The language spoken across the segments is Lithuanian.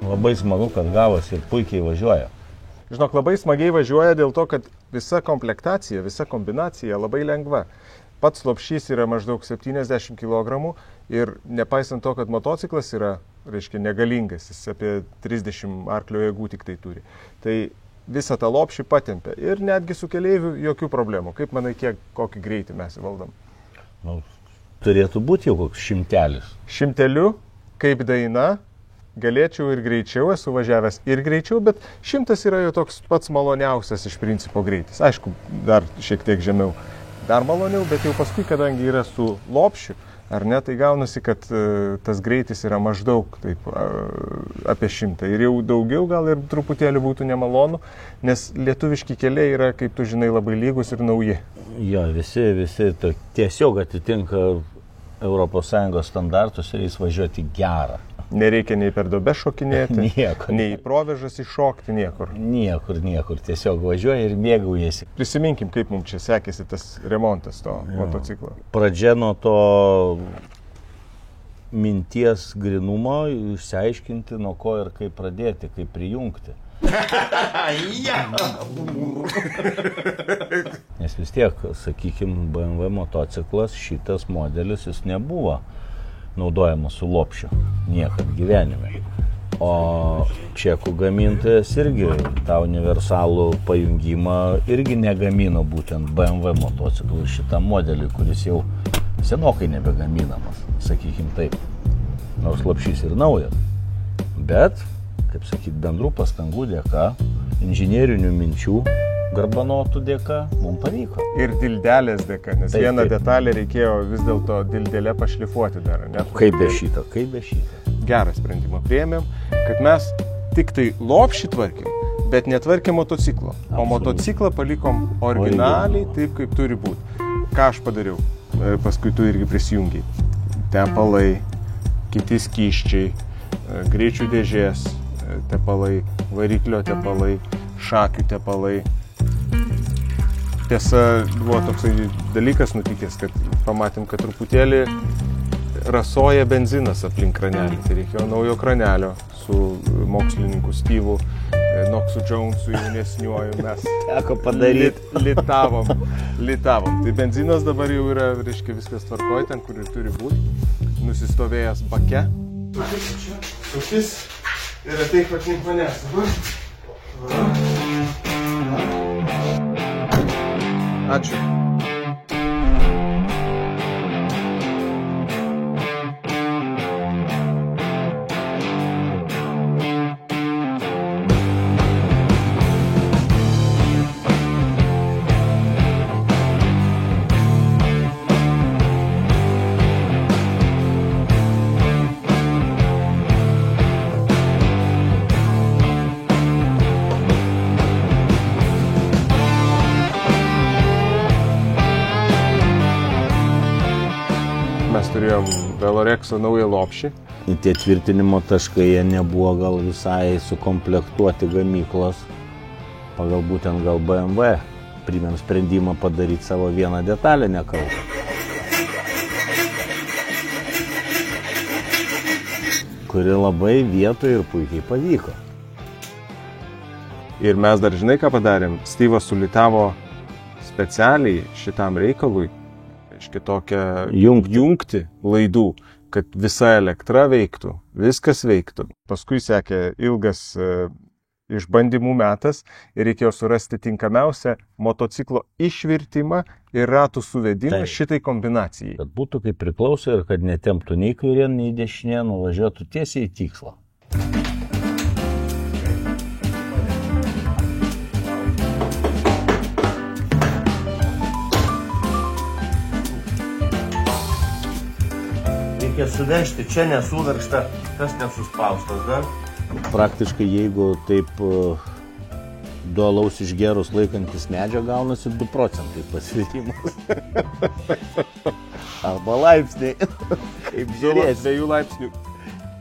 Labai smagu, kad gavosi ir puikiai važiuoja. Žinok, labai smagiai važiuoja dėl to, kad visa komplektacija, visa kombinacija labai lengva. Pats lopšys yra maždaug 70 kg ir nepaisant to, kad motociklas yra, reiškia, negalingas, jis apie 30 arklio jėgų tik tai turi. Tai visą tą lopšį patempia ir netgi su keleiviu jokių problemų. Kaip manai, kokį greitį mes įvaldom? Nu, turėtų būti jau koks šimtelis. Šimteliu, kaip daina, galėčiau ir greičiau, esu važiavęs ir greičiau, bet 100 yra jau toks pats maloniausias iš principo greitis. Aišku, dar šiek tiek žemiau, dar maloniau, bet jau paskui, kadangi yra su lopšiu, ar ne, tai gaunasi, kad tas greitis yra maždaug taip, apie 100. Ir jau daugiau gal ir truputėlį būtų nemalonu, nes lietuviški keliai yra, kaip tu žinai, labai lygus ir nauji. Jo, visi tiesiog atitinka ES standartus ir jis važiuoti gerą. Nereikia nei per duobę šokinėti, Niekur. nei į provėžas iššokti, niekur. Niekur. Tiesiog važiuoja ir mėgaujasi. Prisiminkim, kaip mums čia sekėsi tas remontas to motociklo. Pradžia nuo to minties grinumo, išsiaiškinti, nuo ko ir kaip pradėti, kaip prijungti. Nes vis tiek, sakykime, BMW motociklas, šitas modelis, jis nebuvo naudojamas su lopšiu, niekad gyvenime. O čekų gamintojas irgi tą universalų pajungimą irgi negamino būtent BMW motociklų šitam modeliui, kuris jau senokai nebegaminamas, sakykime taip. Nors lopšys ir naujas. Bet, kaip sakyti, bendrų pastangų dėka, inžinierinių minčių garbanotų dėka, mums pavyko. Ir dildelės dėka, nes vieną detalę reikėjo vis dėlto dildelę pašlifuoti dar. Kaip be šito. Gerą sprendimą priėmėm, kad mes tik tai lopšį tvarkėm, bet netvarkėm motociklo. O motociklą palikom originaliai taip, kaip turi būti. Ką aš padariau? Paskui tu irgi prisijungiai. Tepalai, kiti skysčiai, greičių dėžės tepalai, variklio tepalai, šakių tepalai. Tiesa, buvo toksai dalykas nutikęs, kad pamatėm, kad truputėlį rasoja benzinas aplink kranelį. Tai reikėjo naujo kranelio su mokslininku Steve'u Knoxu Jonesu jaunesniuoju. Mes teko padaryti. Litavom. Tai benzinas dabar jau yra, reiškia, viskas tvarkoj, ten, kur ir turi būti. Nusistovėjęs bake. Sukis ir ateik aplink manęs. Ačiū. Turėjom Velorexo naują lopšį. Tie tvirtinimo taškai jie nebuvo gal visai sukomplektuoti gamyklos. Pagal būtent gal BMW priėmėm sprendimą padaryti savo vieną detalę nekaltą. Kuri labai vietoje ir puikiai pavyko. Ir mes dar žinai, ką padarėm? Steve'as sulitavo specialiai šitam reikalui kitokią jungti laidų, kad visa elektra veiktų, viskas veiktų. Paskui sekė ilgas išbandymų metas ir reikėjo surasti tinkamiausią motociklo išvirtimą ir ratų suvedimą šitai kombinacijai. Kad būtų kaip priklauso ir kad netemptų nei kairien, nei dešinė, nuvažiuotų tiesiai į tikslą. Reikia suvežti, čia nesuveršta, tas nesuspaustas dar. Praktiškai jeigu taip dualaus išgerus laikantis medžio gaunasi 2 procentai pasvirimas. Arba laipsniai. Kaip žiūrėsi. 2 laipsnių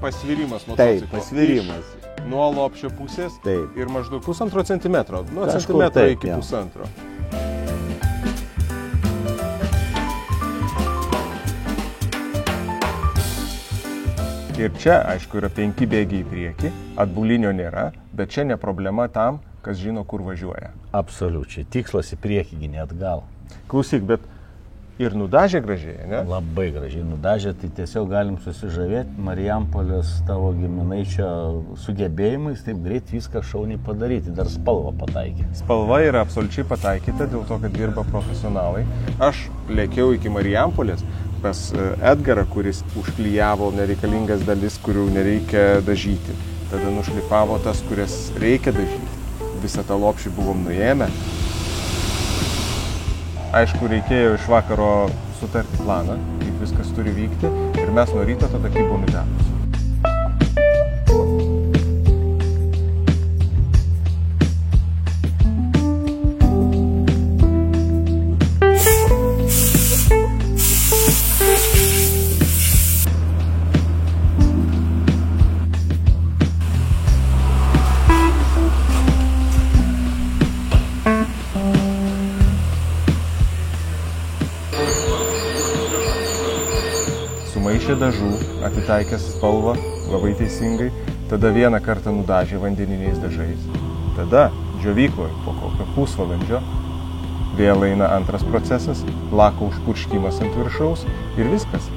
pasvirimas motociklo. Taip, pasvirimas. Nuo lopšio pusės. Taip. Ir maždaug 1,5 centimetro. Nuo centimetro iki 1,5. Ir čia, aišku, yra 5 bėgiai į priekį, atbulinio nėra, bet čia ne problema tam, kas žino, kur važiuoja. Absoliučiai. Tikslas į priekį, ne atgal. Klausyk, bet ir nudažė gražiai, ne? Labai gražiai nudažė, tai tiesiog galim susižavėti Marijampolės tavo giminaičio sugebėjimais, taip greit viską šauniai padaryti, dar spalvą pataikė. Spalva yra absoliučiai pataikyta dėl to, kad dirba profesionalai. Aš lėkiau iki Marijampolės pas Edgarą, kuris užklijavo nereikalingas dalis, kurių nereikia dažyti. Tada nušlifavo tas, kurias reikia dažyti. Visą tą lopšį buvom nuėmę. Aišku, reikėjo iš vakaro sutarti planą, kaip viskas turi vykti, ir mes nuo ryto tada kibom į darbus. Sumaišė dažų, atitaikęs spalvą labai teisingai, tada vieną kartą nudažė vandeniniais dažais. Tada džiovykloje po kokio pusvalandžio vėl eina antras procesas, lako užpurškimas ant viršaus ir viskas.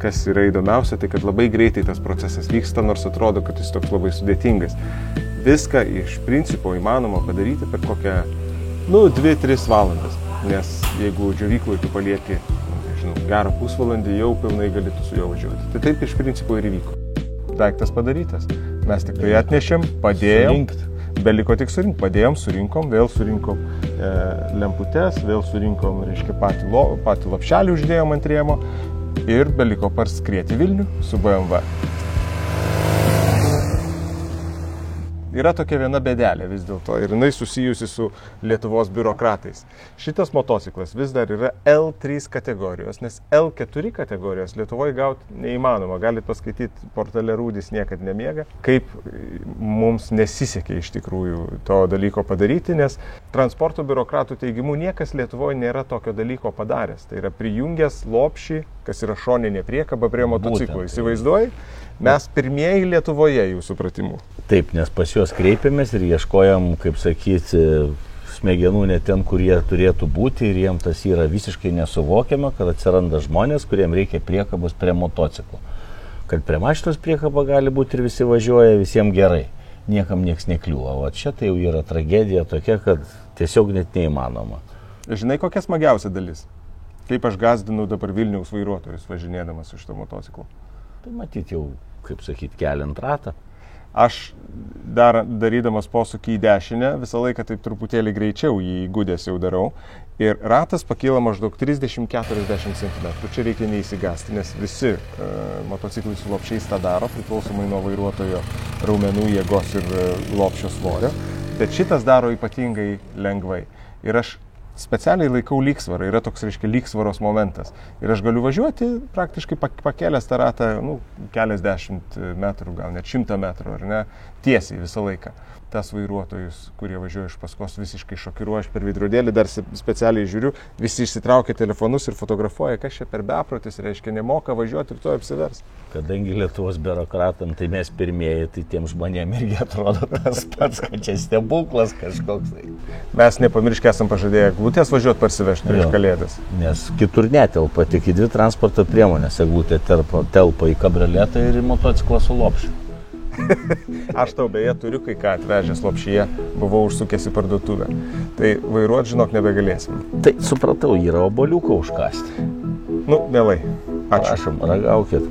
Kas yra įdomiausia, tai kad labai greitai tas procesas vyksta, nors atrodo, kad jis toks labai sudėtingas. Viską iš principo įmanoma padaryti per kokią, 2-3 valandas. Nes jeigu džiovykloj tu palieki, gerą pusvalandį, jau pilnai galėtų su juo važiuoti. Tai taip iš principo ir įvyko. Daiktas padarytas. Mes tik tai atnešėm, padėjom. Beliko tik surinkti. Padėjom, surinkom, vėl surinkom lemputes, vėl surinkom, patį lapšelį uždėjom ant rėmo. Ir beliko parskrieti Vilnių su BMW. Yra tokia viena bėdelė vis dėlto ir jinai susijusi su Lietuvos biurokratais. Šitas motociklas vis dar yra L3 kategorijos, nes L4 kategorijos Lietuvoje gauti neįmanoma. Galit paskaityti portale Rūdis niekad nemiega, kaip mums nesisekė iš tikrųjų to dalyko padaryti, nes transporto biurokratų teigimu niekas Lietuvoje nėra tokio dalyko padaręs. Tai yra prijungęs lopšį, kas yra šoninė priekaba prie motociklo. Įsivaizduoji? Mes pirmieji Lietuvoje, jų supratimu. Taip, nes pas juos kreipėmės ir ieškojom, kaip sakyti, smegenų ne ten, kur jie turėtų būti ir jiems tas yra visiškai nesuvokiama, kad atsiranda žmonės, kuriem reikia priekabos prie motociklo. Kad prie mašinos priekaba gali būti ir visi važiuoja, visiems gerai. Niekam nieks nekliūva. O čia tai jau yra tragedija tokia, kad tiesiog net neįmanoma. Žinai, kokia smagiausia dalis? Kaip aš gazdinu dabar Vilniaus vairuotojus važinėdamas iš to motociklo. Tai matyti jau, kaip sakyti, keliant ratą. Aš darydamas posūkį į dešinę, visą laiką taip truputėlį greičiau jį įgudęs jau darau. Ir ratas pakyla maždaug 30-40 cm. Čia reikia neįsigasti, nes visi motociklai su lopšiais tą daro, priklausomai nuo vairuotojo raumenų jėgos ir lopšio svorio. Bet šitas daro ypatingai lengvai. Ir aš specialiai laikau lygsvarą, yra toks, lygsvaros momentas. Ir aš galiu važiuoti praktiškai pakėlęs tą ratą, keliasdešimt metrų, gal net 100 metrų, ar ne, tiesiai visą laiką. tas vairuotojus, kurie važiuoja iš paskos, visiškai šokiruoja. Aš per veidrodėlį dar specialiai žiūriu, visi išsitraukia telefonus ir fotografuoja, kas čia per beprotis, reiškia, nemoka važiuoti ir to apsivers. Kadangi Lietuvos biurokratam, tai mes pirmieji, tai tiem žmonėm irgi atrodo tas pats, kad čia stebuklas kažkoks. Mes nepamirškę esam pažadėję eglutės važiuoti parsivežti prieš Kalėdas. Nes kitur netelpa, tik į 2 transporto priemonės. Eglutė telpa į kabrioletą ir į motociklą su lopšiu. Aš tau beje turiu kai ką atvežęs lopšyje, buvau užsukęs į parduotuvę. Tai vairuot, žinok, nebegalėsim. Tai supratau, yra obuoliuką užkasti. Nu, mielai. Ačiū. Prašom, ragaukit.